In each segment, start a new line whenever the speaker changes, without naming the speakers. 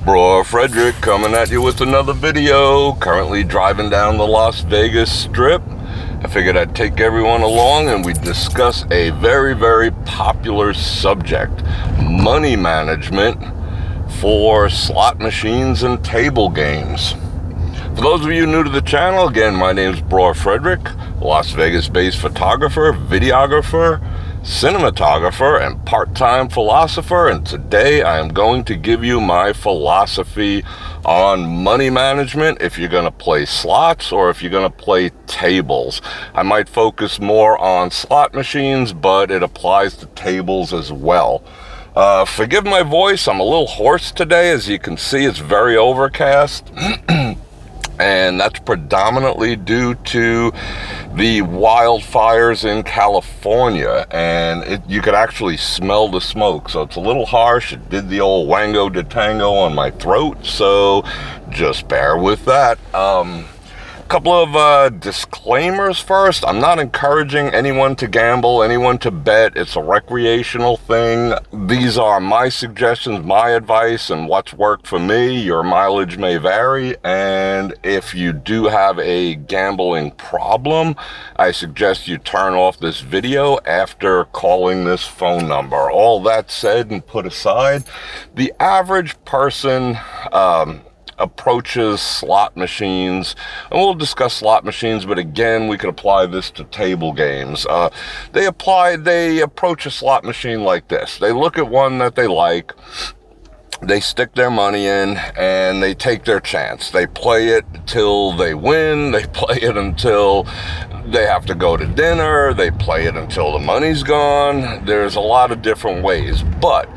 Bror Fredrik coming at you with another video. Currently driving down the Las Vegas Strip. I figured I'd take everyone along and we'd discuss a very, very popular subject: money management for slot machines and table games. For those of you new to the channel, again, my name is Bror Fredrik, Las Vegas-based photographer, videographer, cinematographer, and part-time philosopher, and today I am going to give you my philosophy on money management if you're going to play slots or if you're going to play tables. I might focus more on slot machines, but it applies to tables as well. Forgive my voice, I'm a little hoarse today. As you can see, it's very overcast. And that's predominantly due to the wildfires in California, and you could actually smell the smoke, so it's a little harsh. It did the old wango de tango on my throat, so just bear with that. Couple of disclaimers first. I'm not encouraging anyone to gamble, anyone to bet. It's a recreational thing. These are my suggestions, my advice, and what's worked for me. Your mileage may vary, and if you do have a gambling problem, I suggest you turn off this video after calling this phone number. All that said and put aside, the average person approaches slot machines, and we'll discuss slot machines, but again, we could apply this to table games. They approach a slot machine like this. They look at one that they like, they stick their money in, and they take their chance. They play it till they win, they play it until they have to go to dinner, they play it until the money's gone. There's a lot of different ways, but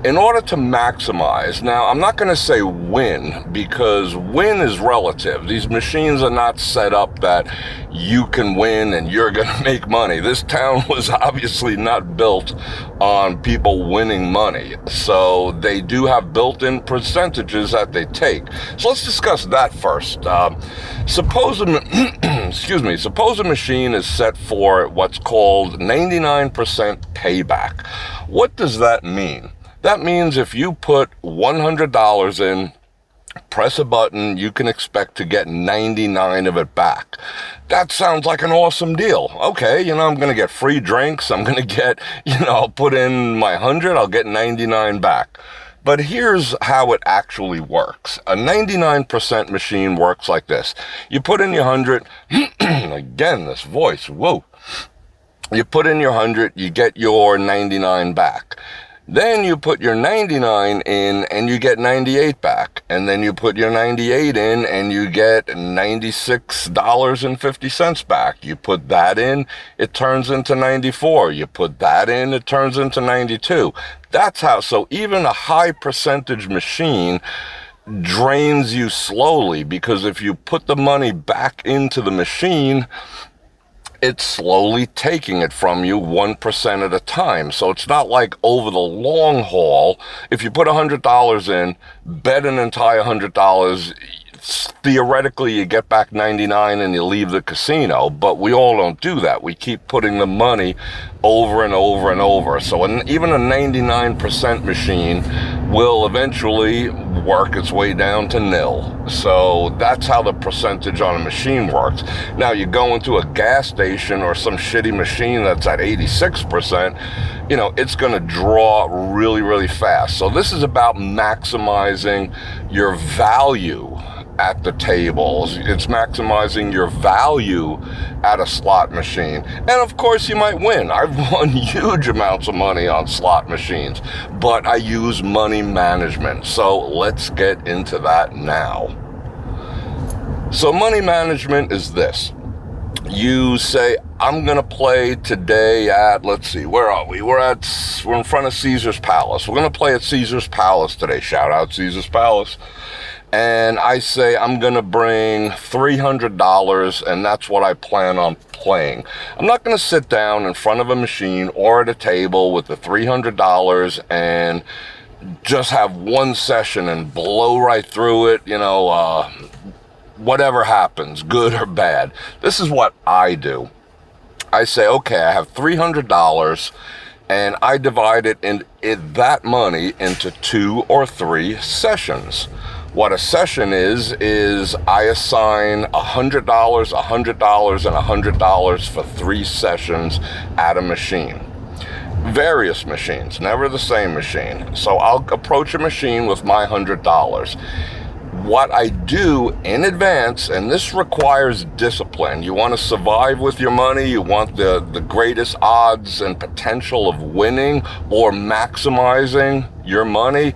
in order to maximize, now I'm not going to say win, because win is relative. These machines are not set up that you can win and you're going to make money. This town was obviously not built on people winning money. So they do have built-in percentages that they take. So let's discuss that first. Suppose a machine is set for what's called 99% payback. What does that mean? That means if you put $100 in, press a button, you can expect to get 99 of it back. That sounds like an awesome deal. Okay, I'm going to get free drinks. I'm going to get, I'll put in my 100, I'll get 99 back. But here's how it actually works. A 99% machine works like this. You put in your 100, again, this voice, whoa. You put in your 100, you get your 99 back. Then you put your 99 in and you get 98 back. And then you put your 98 in and you get $96.50 back. You put that in, it turns into 94. You put that in, it turns into 92. That's how, so even a high percentage machine drains you slowly, because if you put the money back into the machine, it's slowly taking it from you 1% at a time. So it's not like over the long haul. If you put $100 in, bet an entire $100, theoretically you get back 99 and you leave the casino, but we all don't do that. We keep putting the money over and over and over. So even a 99% machine will eventually work its way down to nil. So that's how the percentage on a machine works. Now you go into a gas station or some shitty machine that's at 86%, it's going to draw really, really fast. So this is about maximizing your value at the tables. It's maximizing your value at a slot machine. And of course you might win. I've won huge amounts of money on slot machines, but I use money management. So let's get into that now. So money management is this. You say, I'm going to play today at, let's see, where are we? We're in front of Caesar's Palace. We're going to play at Caesar's Palace today. Shout out Caesar's Palace. And I say I'm going to bring $300, and that's what I plan on playing. I'm not going to sit down in front of a machine or at a table with the $300 and just have one session and blow right through it, whatever happens, good or bad. This is what I do. I say, okay, I have $300. And I divide that money into 2 or 3 sessions. What a session is I assign $100, $100, and $100 for 3 sessions at a machine. Various machines, never the same machine. So I'll approach a machine with my $100. What I do in advance, and this requires discipline. You want to survive with your money. You want the greatest odds and potential of winning or maximizing your money.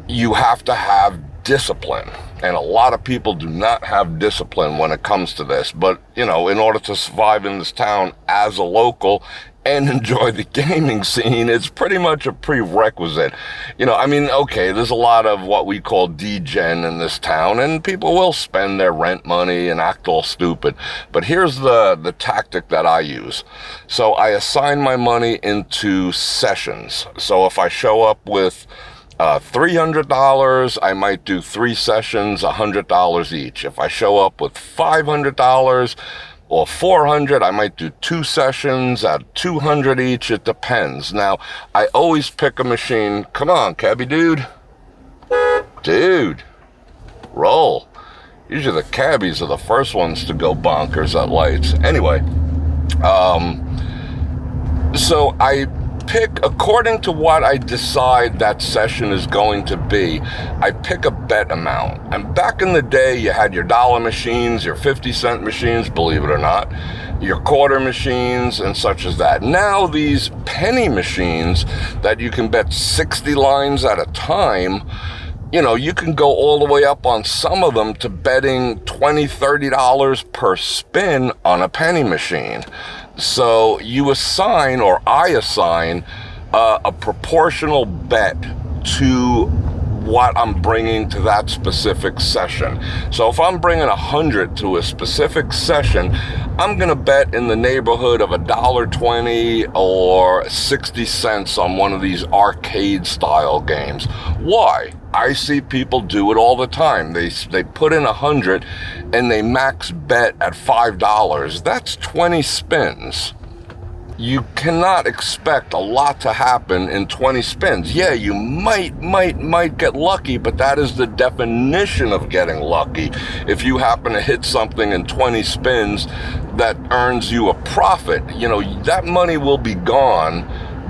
You have to have discipline. And a lot of people do not have discipline when it comes to this. But, in order to survive in this town as a local and enjoy the gaming scene, it's pretty much a prerequisite. Okay, there's a lot of what we call degen in this town, and people will spend their rent money and act all stupid. But here's the tactic that I use. So I assign my money into sessions. So if I show up with $300, I might do 3 sessions, $100 each. If I show up with $500 or $400, I might do 2 sessions at $200 each. It depends. Now, I always pick a machine. Come on, cabby dude. Dude, roll. Usually the cabbies are the first ones to go bonkers at lights. Anyway, so I pick, according to what I decide that session is going to be, I pick a bet amount. And back in the day, you had your dollar machines, your 50-cent machines, believe it or not, your quarter machines, and such as that. Now these penny machines that you can bet 60 lines at a time, you can go all the way up on some of them to betting $20, $30 per spin on a penny machine. So you assign, or I assign, a proportional bet to what I'm bringing to that specific session. So if I'm bringing 100 to a specific session, I'm going to bet in the neighborhood of $1.20 or 60 cents on one of these arcade style games. Why? I see people do it all the time. They put in 100 and they max bet at $5. That's 20 spins. You cannot expect a lot to happen in 20 spins. Yeah, you might get lucky, but that is the definition of getting lucky. If you happen to hit something in 20 spins that earns you a profit, that money will be gone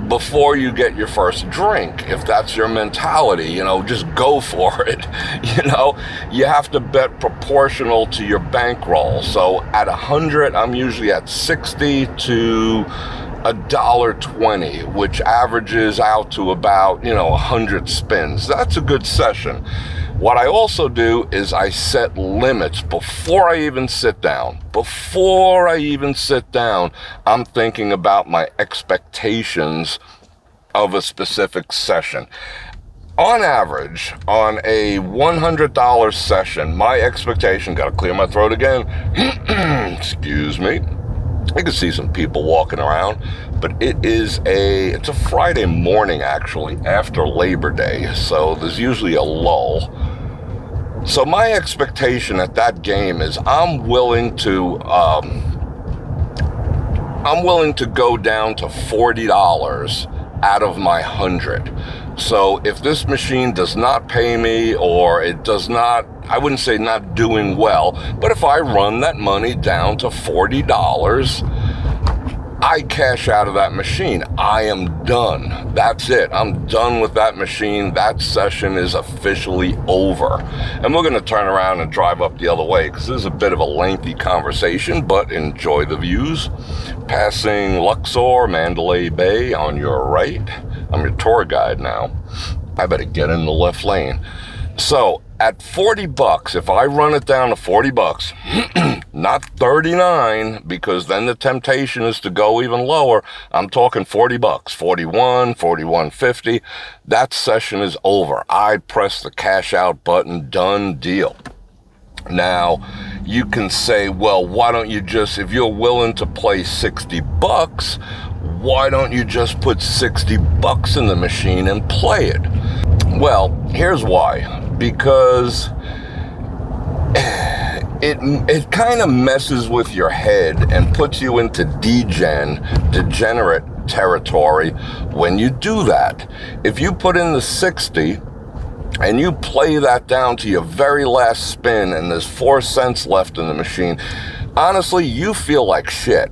before you get your first drink. If that's your mentality, just go for it. You have to bet proportional to your bankroll. So at 100, I'm usually at 60 to $1.20, which averages out to about 100 spins. That's a good session. What I also do is I set limits before I even sit down. Before I even sit down, I'm thinking about my expectations of a specific session. On average, on a $100 session, my expectation, gotta clear my throat again, excuse me. I can see some people walking around, but it's a Friday morning, actually, after Labor Day, so there's usually a lull. So my expectation at that game is I'm willing to go down to $40 out of my 100. So if this machine does not pay me, or it does not, I wouldn't say not doing well, but if I run that money down to $40, I cash out of that machine. I am done. That's it. I'm done with that machine. That session is officially over. And we're going to turn around and drive up the other way, because this is a bit of a lengthy conversation, but enjoy the views. Passing Luxor, Mandalay Bay on your right. I'm your tour guide now. I better get in the left lane. So at $40, if I run it down to $40, not 39, because then the temptation is to go even lower. I'm talking $40, 41, 41.50. That session is over. I press the cash out button, done deal. Now, you can say, well, why don't you just, if you're willing to play $60, why don't you just put $60 in the machine and play it? Well, here's why. Because it kind of messes with your head and puts you into degenerate territory when you do that. If you put in the 60 and you play that down to your very last spin and there's 4 cents left in the machine, honestly, you feel like shit.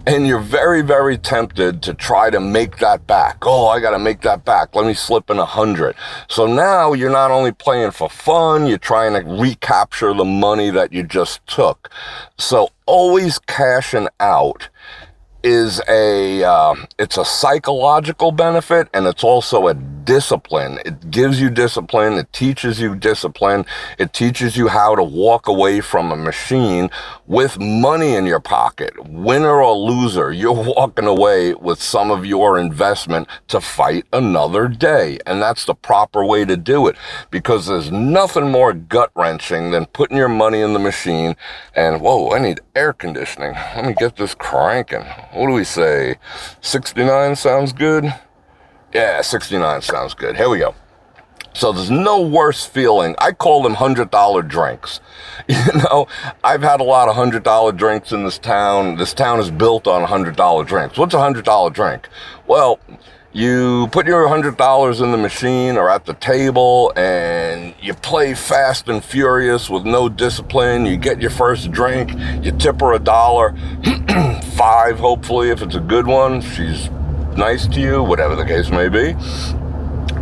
And you're very, very tempted to try to make that back. Oh, I got to make that back. Let me slip in 100. So now you're not only playing for fun, you're trying to recapture the money that you just took. So always cashing out is it's a psychological benefit, and it's also a discipline. It gives you discipline. It teaches you discipline. It teaches you how to walk away from a machine with money in your pocket. Winner or loser, you're walking away with some of your investment to fight another day. And that's the proper way to do it, because there's nothing more gut-wrenching than putting your money in the machine and, whoa, I need air conditioning. Let me get this cranking. What do we say? 69 sounds good? Yeah, 69 sounds good. Here we go. So there's no worse feeling. I call them $100 drinks. I've had a lot of $100 drinks in this town. This town is built on $100 drinks. What's a $100 drink? Well, you put your $100 in the machine or at the table and you play fast and furious with no discipline. You get your first drink, you tip her $1, 5 hopefully if it's a good one. She's nice to you, whatever the case may be.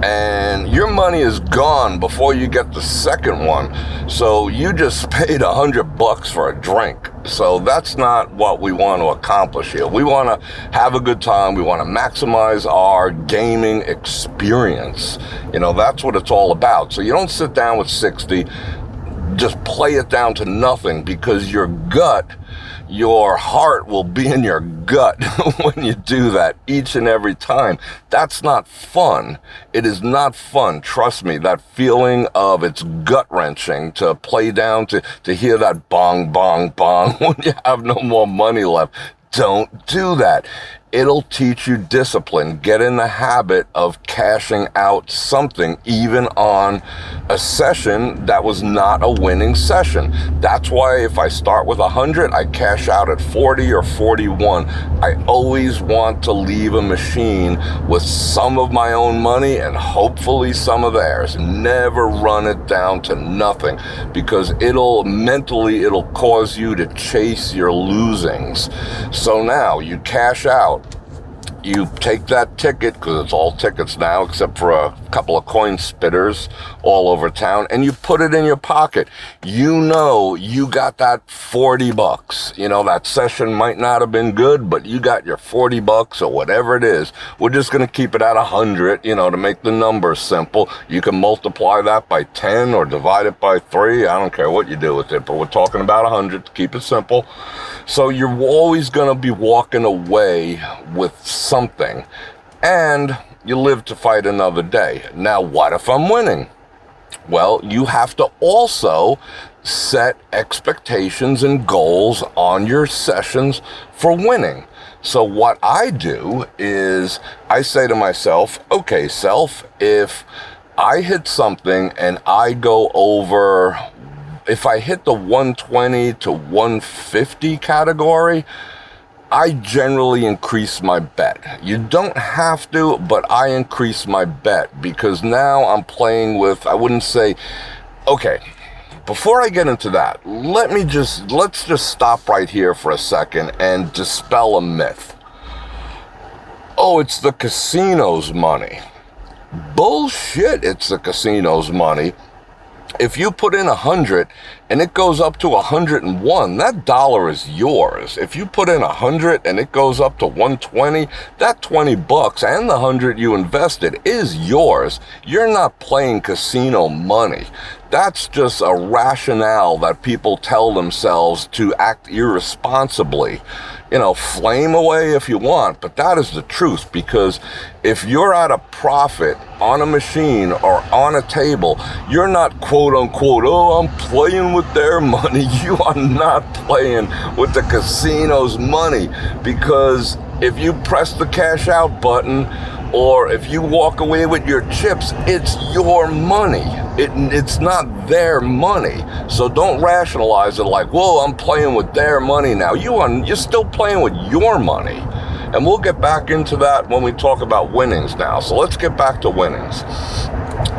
And your money is gone before you get the second one. So you just paid $100 for a drink. So that's not what we want to accomplish here. We want to have a good time. We want to maximize our gaming experience. That's what it's all about. So you don't sit down with 60, just play it down to nothing, because your heart will be in your gut when you do that each and every time. That's not fun. It is not fun. Trust me, that feeling of it's gut-wrenching to play down, to hear that bong, bong, bong when you have no more money left. Don't do that. It'll teach you discipline. Get in the habit of cashing out something, even on a session that was not a winning session. That's why if I start with 100, I cash out at 40 or 41. I always want to leave a machine with some of my own money and hopefully some of theirs. Never run it down to nothing, because it'll cause you to chase your losings. So now you cash out. You take that ticket, because it's all tickets now, except for a couple of coin spitters all over town, and you put it in your pocket. You got that $40. That session might not have been good, but you got your $40 or whatever it is. We're just going to keep it at 100, to make the numbers simple. You can multiply that by 10 or divide it by 3. I don't care what you do with it, but we're talking about 100 to keep it simple. So you're always going to be walking away with something, and you live to fight another day. Now, what if I'm winning? Well, you have to also set expectations and goals on your sessions for winning. So what I do is I say to myself, okay, self, if I hit something and I go over, if I hit the 120 to 150 category, I generally increase my bet. You don't have to, but I increase my bet, because now I'm playing with, I wouldn't say, okay, before I get into that, let's just stop right here for a second and dispel a myth. Oh, it's the casino's money. Bullshit, it's the casino's money. If you put in 100 and it goes up to 101, that dollar is yours. If you put in 100 and it goes up to 120, that $20 and the 100 you invested is yours. You're not playing casino money. That's just a rationale that people tell themselves to act irresponsibly. Flame away if you want, but that is the truth, because if you're at a profit on a machine or on a table, you're not quote unquote, oh, I'm playing with their money. You are not playing with the casino's money, because if you press the cash out button, or if you walk away with your chips, it's your money. It's not their money. So don't rationalize it like, whoa, I'm playing with their money now. You're still playing with your money. And we'll get back into that when we talk about winnings now. So let's get back to winnings.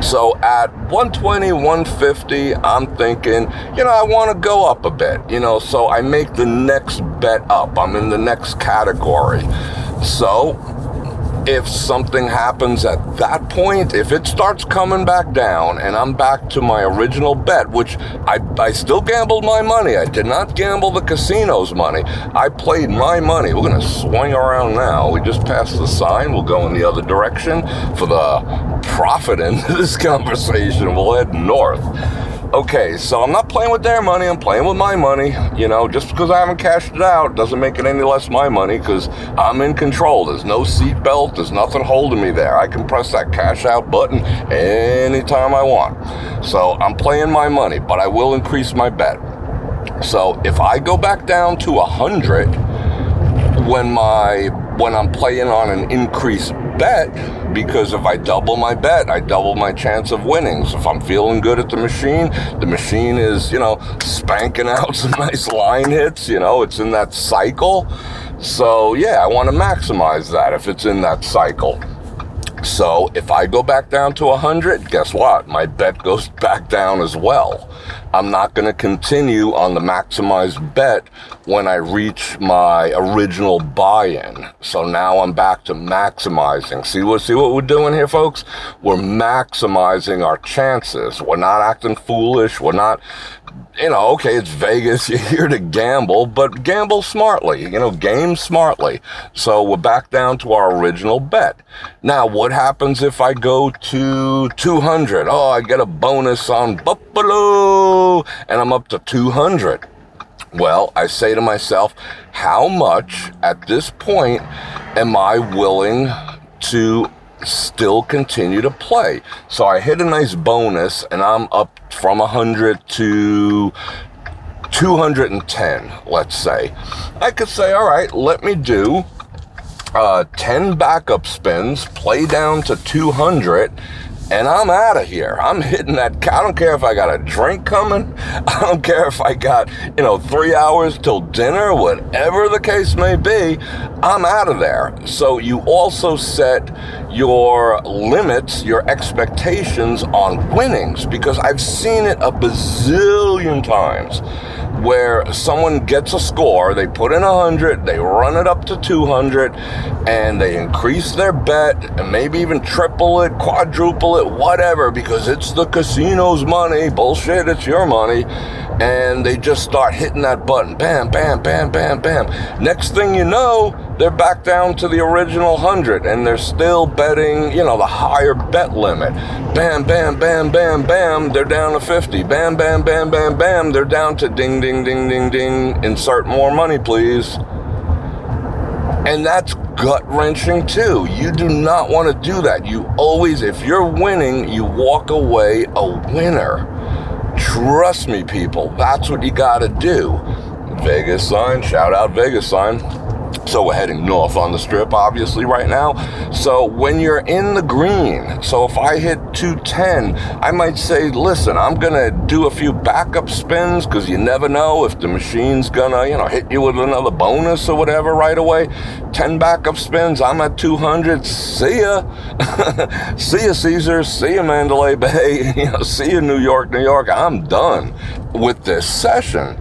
So at 120, 150, I'm thinking, I want to go up a bit, so I make the next bet up. I'm in the next category. So if something happens at that point, if it starts coming back down and I'm back to my original bet, which I still gambled my money. I did not gamble the casino's money. I played my money. We're going to swing around now. We just passed the sign. We'll go in the other direction for the profit end of this conversation. We'll head north. Okay, so I'm not playing with their money, I'm playing with my money. Just because I haven't cashed it out doesn't make it any less my money, because I'm in control. There's no seat belt, there's nothing holding me there. I can press that cash out button anytime I want. So I'm playing my money, but I will increase my bet. So if I go back down to 100 when I'm playing on an increased bet, because if I double my bet, I double my chance of winnings. If I'm feeling good at the machine is, spanking out some nice line hits, it's in that cycle. So yeah, I want to maximize that if it's in that cycle. So if I go back down to 100, guess what? My bet goes back down as well. I'm not going to continue on the maximized bet when I reach my original buy-in. So now I'm back to maximizing. See what we're doing here, folks? We're maximizing our chances. We're not acting foolish. We're not, okay, it's Vegas. You're here to gamble, but gamble smartly, game smartly. So we're back down to our original bet. Now, what happens if I go to 200? Oh, I get a bonus on Buffalo, and I'm up to 200. Well, I say to myself, how much at this point am I willing to still continue to play? So I hit a nice bonus and I'm up from 100 to 210, let's say. I could say, all right, let me do 10 backup spins, play down to 200, and I'm out of here. I'm hitting that. I don't care if I got a drink coming. I don't care if I got, 3 hours till dinner, whatever the case may be, I'm out of there. So you also set your limits, your expectations on winnings, because I've seen it a bazillion times where someone gets a score, they put in 100, they run it up to 200, and they increase their bet, and maybe even triple it, quadruple it, whatever, because it's the casino's money. Bullshit, it's your money. And they just start hitting that button. Bam, bam, bam, bam, bam. Next thing you know, they're back down to the original 100, and they're still betting, the higher bet limit. Bam, bam, bam, bam, bam, they're down to 50. Bam, bam, bam, bam, bam, they're down to ding, ding, ding, ding, ding. Insert more money, please. And that's gut-wrenching too. You do not want to do that. You always, if you're winning, you walk away a winner. Trust me, people, that's what you gotta do. Vegas sign, shout out Vegas sign. So we're heading north on the strip, obviously, right now. So when you're in the green, so if I hit 210, I might say, listen, I'm going to do a few backup spins, because you never know if the machine's going to, hit you with another bonus or whatever right away. 10 backup spins, I'm at 200. See ya. See ya, Caesars. See ya, Mandalay Bay. See ya, New York, New York. I'm done with this session.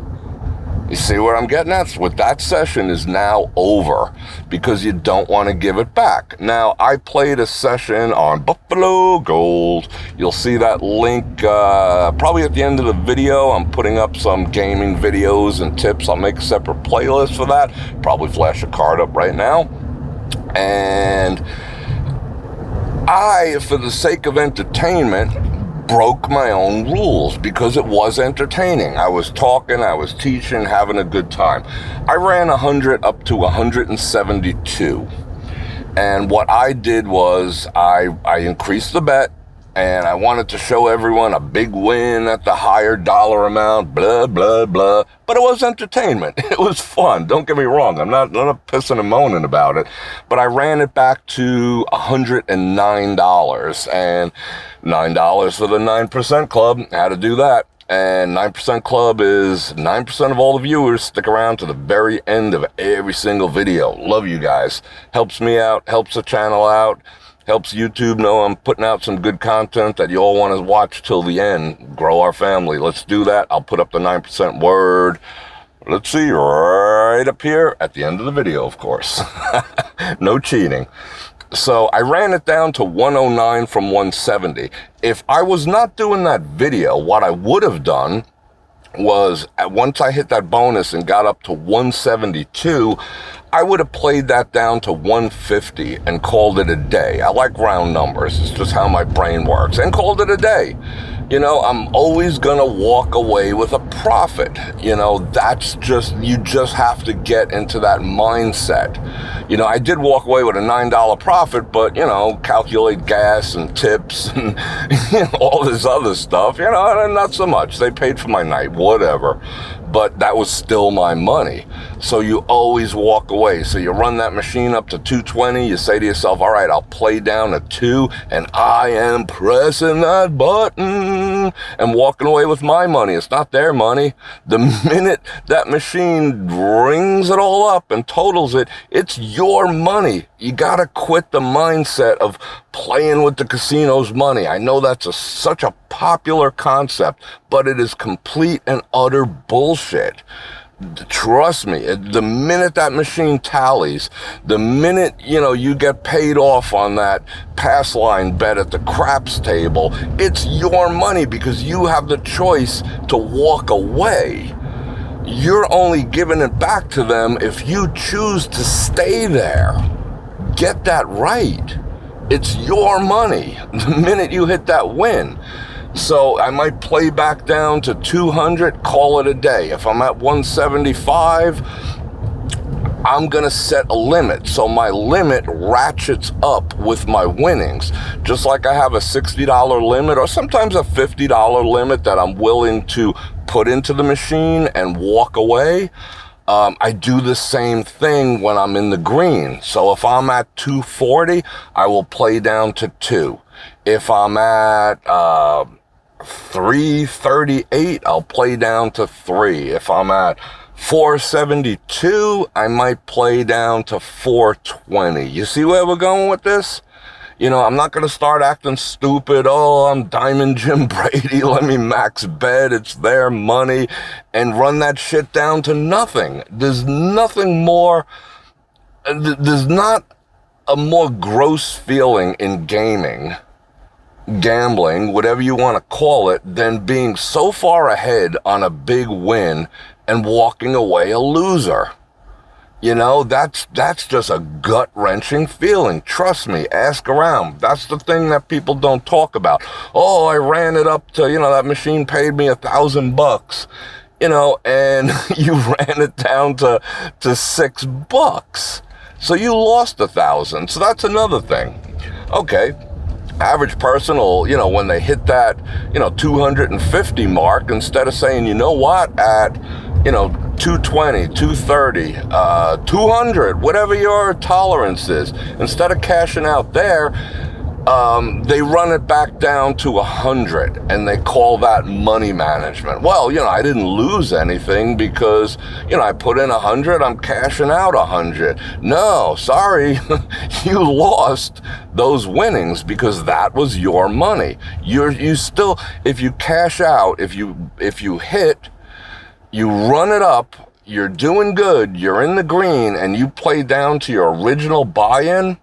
You see where I'm getting at? With that session is now over, because you don't want to give it back. Now, I played a session on Buffalo Gold. You'll see that link probably at the end of the video. I'm putting up some gaming videos and tips. I'll make a separate playlist for that. Probably flash a card up right now. And I, for the sake of entertainment, broke my own rules, because it was entertaining. I was talking, I was teaching, having a good time. I ran 100 up to 172. And what I did was I increased the bet, and I wanted to show everyone a big win at the higher dollar amount, blah, blah, blah. But it was entertainment. It was fun. Don't get me wrong. I'm not pissing and moaning about it. But I ran it back to $109, and $9 for the 9% club. Had to do that. And 9% Club is 9% of all the viewers stick around to the very end of every single video. Love you guys. Helps me out, helps the channel out, helps YouTube know I'm putting out some good content that you all want to watch till the end. Grow our family. Let's do that. I'll put up the 9% word. Let's see, right up here at the end of the video, of course. No cheating. So I ran it down to 109 from 170. If I was not doing that video, what I would have done was, once I hit that bonus and got up to 172, I would have played that down to 150 and called it a day. I like round numbers. It's just how my brain works. And called it a day. You know, I'm always going to walk away with a profit. You know, that's just, you just have to get into that mindset. You know, I did walk away with a $9 profit, but, you know, calculate gas and tips and you know, all this other stuff, you know, and not so much. They paid for my night, whatever. But that was still my money. So you always walk away. So you run that machine up to 220. You say to yourself, all right, I'll play down to 2, and I am pressing that button and walking away with my money. It's not their money. The minute that machine rings it all up and totals it, it's your money. You got to quit the mindset of playing with the casino's money. I know that's such a popular concept, but it is complete and utter bullshit. Trust me, the minute that machine tallies, the minute, you know, you get paid off on that pass line bet at the craps table, it's your money because you have the choice to walk away. You're only giving it back to them if you choose to stay there. Get that right. It's your money the minute you hit that win. So I might play back down to 200, call it a day. If I'm at 175, I'm going to set a limit. So my limit ratchets up with my winnings. Just like I have a $60 limit or sometimes a $50 limit that I'm willing to put into the machine and walk away. I do the same thing when I'm in the green. So if I'm at 240, I will play down to 2. If I'm at 338, I'll play down to 3. If I'm at 472, I might play down to 420. You see where we're going with this? You know, I'm not going to start acting stupid. Oh, I'm Diamond Jim Brady. Let me max bet. It's their money. And run that shit down to nothing. There's nothing more. There's not a more gross feeling in gaming, gambling, whatever you want to call it, than being so far ahead on a big win and walking away a loser. You know, that's just a gut-wrenching feeling. Trust me, ask around. That's the thing that people don't talk about. Oh, I ran it up to, you know, that machine paid me $1,000, you know, and you ran it down to $6. So you lost 1,000. So that's another thing. Okay. Average person will, you know, when they hit that, you know, 250 mark, instead of saying, you know what, at, you know, 220, 230, 200, whatever your tolerance is, instead of cashing out there, they run it back down to 100 and they call that money management. Well, you know, I didn't lose anything because, you know, I put in 100, I'm cashing out 100. No, sorry, you lost those winnings because that was your money. You still, if you cash out, if you hit, you run it up, you're doing good, you're in the green, and you play down to your original buy-in,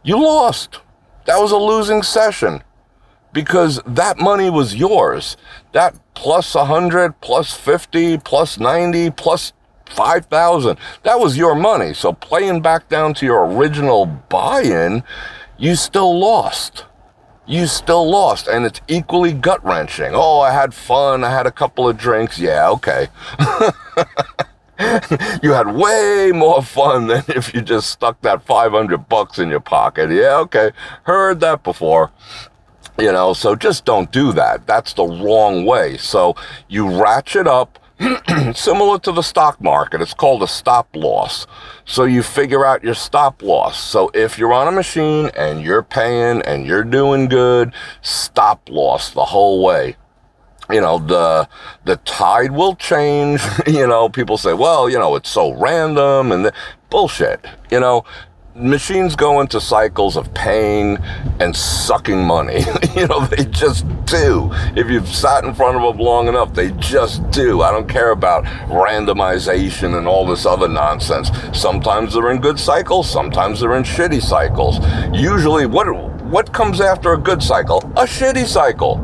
you lost. That was a losing session because that money was yours. That plus 100, plus 50, plus 90, plus 5,000, that was your money. So playing back down to your original buy-in, you still lost. You still lost, and it's equally gut-wrenching. Oh, I had fun, I had a couple of drinks. Yeah, okay. You had way more fun than if you just stuck that $500 in your pocket. Yeah, okay. Heard that before. You know, so just don't do that. That's the wrong way. So you ratchet up, similar to the stock market. It's called a stop loss. So you figure out your stop loss. So if you're on a machine and you're paying and you're doing good, stop loss the whole way. the tide will change. People say, well, it's so random and bullshit. Machines go into cycles of paying and sucking money. They just do. If you've sat in front of them long enough, they just do. I don't care about randomization and all this other nonsense. Sometimes they're in good cycles, sometimes they're in shitty cycles. Usually, what comes after a good cycle? A shitty cycle.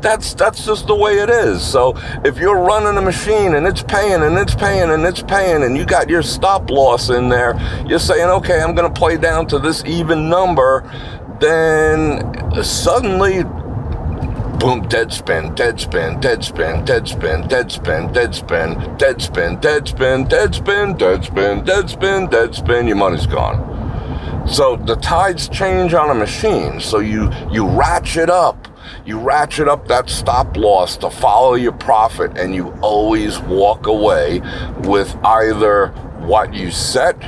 That's just the way it is. So if you're running a machine and it's paying and it's paying and it's paying and you got your stop loss in there, you're saying, okay, I'm going to play down to this even number, then suddenly, boom, dead spin, dead spin, dead spin, dead spin, dead spin, dead spin, dead spin, dead spin, dead spin, dead spin, dead spin, dead spin, your money's gone. So the tides change on a machine. So you ratchet up that stop loss to follow your profit, and you always walk away with either what you set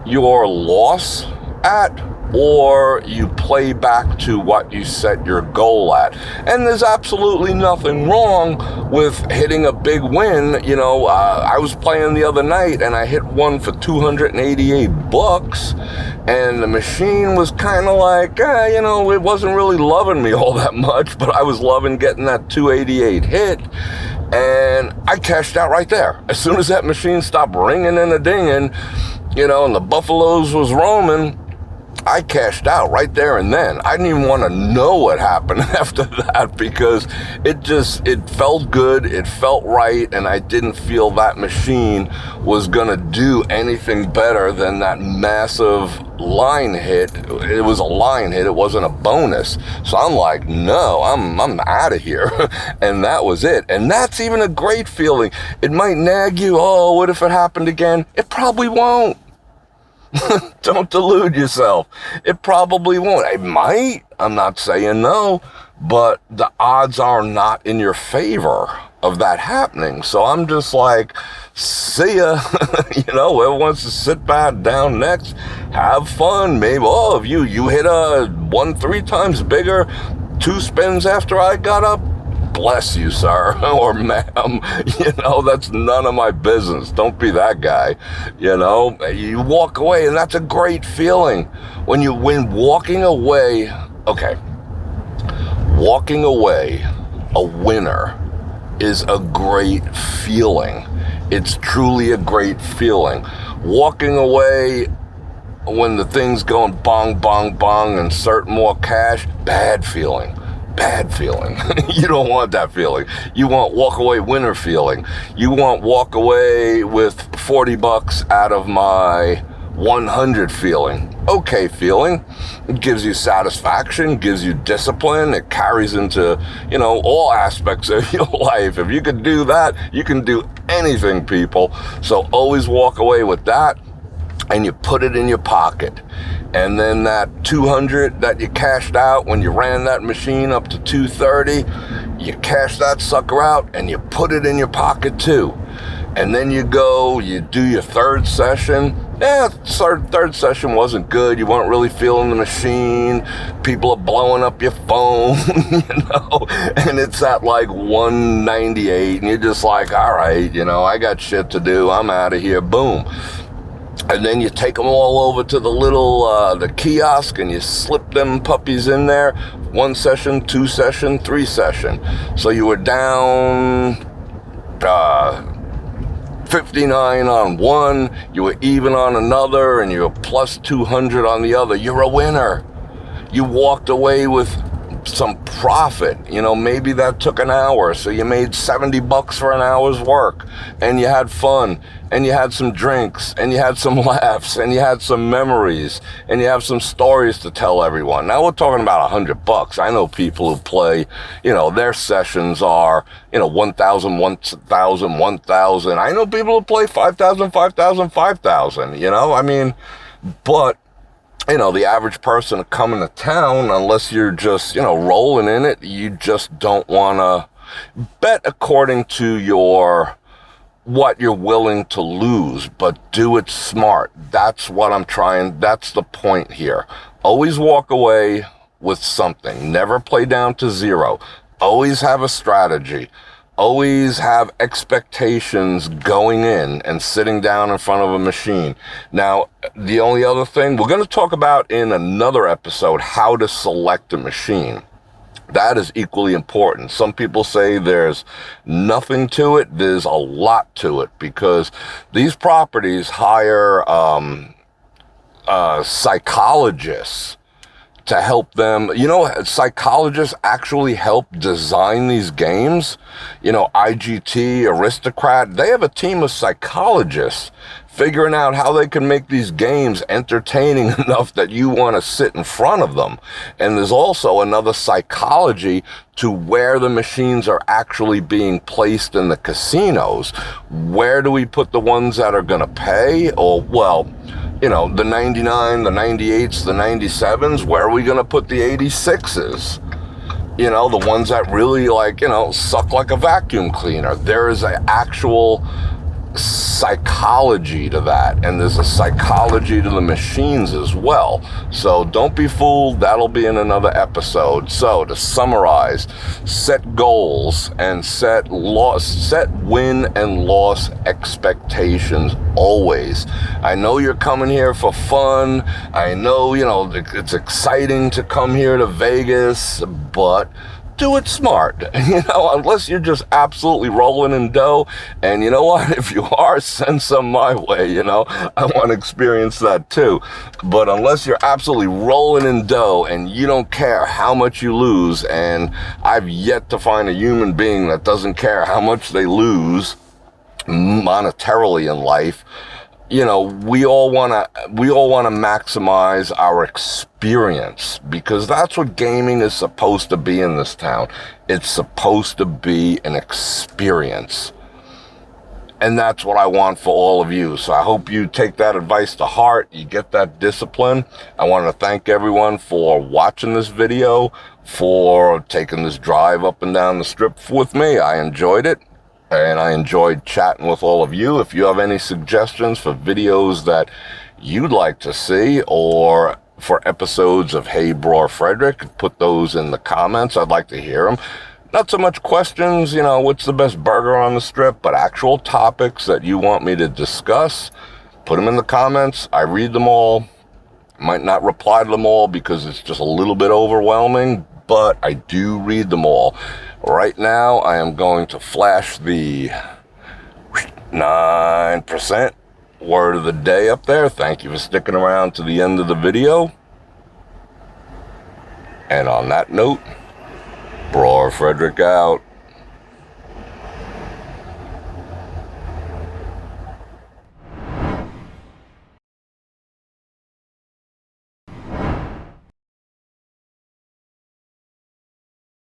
your loss at, or you play back to what you set your goal at. And there's absolutely nothing wrong with hitting a big win. I was playing the other night and I hit one for $288, and the machine was kind of like, it wasn't really loving me all that much, but I was loving getting that 288 hit. And I cashed out right there. As soon as that machine stopped ringing and a dinging, and the Buffaloes was roaming, I cashed out right there and then. I didn't even want to know what happened after that, because it felt good, it felt right, and I didn't feel that machine was going to do anything better than that massive line hit. It was a line hit, it wasn't a bonus. So I'm like, no, I'm out of here. And that was it. And that's even a great feeling. It might nag you, oh, what if it happened again? It probably won't. Don't delude yourself. It probably won't. It might. I'm not saying no, but the odds are not in your favor of that happening. So I'm just like, see ya. Whoever wants to sit back down next, have fun. Maybe, if you hit a 1 3 times bigger, 2 spins after I got up, bless you, sir, or ma'am. That's none of my business. Don't be that guy. You walk away, and that's a great feeling. When walking away, walking away a winner is a great feeling. It's truly a great feeling. Walking away when the thing's going bong, bong, bong, insert more cash, bad feeling. Bad feeling. You don't want that feeling. You want walk away winner feeling. You want walk away with $40 out of my 100 feeling. Okay feeling. It gives you satisfaction, gives you discipline. It carries into, all aspects of your life. If you could do that, you can do anything, people. So always walk away with that, and you put it in your pocket. And then that 200 that you cashed out when you ran that machine up to 230, you cash that sucker out and you put it in your pocket too. And then you do your third session. Third session wasn't good. You weren't really feeling the machine. People are blowing up your phone, and it's at like 198, and you're just like, all right, I got shit to do. I'm out of here. Boom. And then you take them all over to the little, the kiosk, and you slip them puppies in there. 1 session, 2 session, 3 session. So you were down 59 on one, you were even on another, and you were plus 200 on the other. You're a winner. You walked away with some profit. Maybe that took an hour, so you made $70 for an hour's work, and you had fun, and you had some drinks, and you had some laughs, and you had some memories, and you have some stories to tell everyone. Now we're talking about $100. I know people who play, their sessions are, 1,000, 1,000, 1,000. I know people who play 5,000, 5,000, 5,000, but the average person coming to town, unless you're just, rolling in it, you just don't want to bet according to what you're willing to lose, but do it smart. That's the point here. Always walk away with something. Never play down to zero. Always have a strategy. Always have expectations going in and sitting down in front of a machine. Now, the only other thing, we're going to talk about in another episode how to select a machine. That is equally important. Some people say there's nothing to it. There's a lot to it, because these properties hire psychologists to help them. You know, psychologists actually help design these games. You know, IGT, Aristocrat, they have a team of psychologists figuring out how they can make these games entertaining enough that you want to sit in front of them. And there's also another psychology to where the machines are actually being placed in the casinos. Where do we put the ones that are going to pay? Or, well, you know, the 99, the 98s, the 97s, where are we going to put the 86s? You know, the ones that really, like, you know, suck like a vacuum cleaner. There is an actual psychology to that, and there's a psychology to the machines as well. So don't be fooled. That'll be in another episode. So to summarize, set goals and set win and loss expectations always. I know you're coming here for fun. I know, you know, it's exciting to come here to Vegas, but do it smart, you know, unless you're just absolutely rolling in dough. And you know what? If you are, send some my way, you know. I want to experience that too. But unless you're absolutely rolling in dough and you don't care how much you lose, and I've yet to find a human being that doesn't care how much they lose monetarily in life, you know, we all want to maximize our experience, because that's what gaming is supposed to be in this town. It's supposed to be an experience. And that's what I want for all of you. So I hope you take that advice to heart. You get that discipline. I want to thank everyone for watching this video, for taking this drive up and down the strip with me. I enjoyed it. And I enjoyed chatting with all of you. If you have any suggestions for videos that you'd like to see, or for episodes of Hey Bror Fredrik, put those in the comments. I'd like to hear them. Not so much questions, you know, what's the best burger on the strip, but actual topics that you want me to discuss. Put them in the comments. I read them all. Might not reply to them all because it's just a little bit overwhelming, but I do read them all. Right now, I am going to flash the 9% word of the day up there. Thank you for sticking around to the end of the video. And on that note, Bror Fredrik out.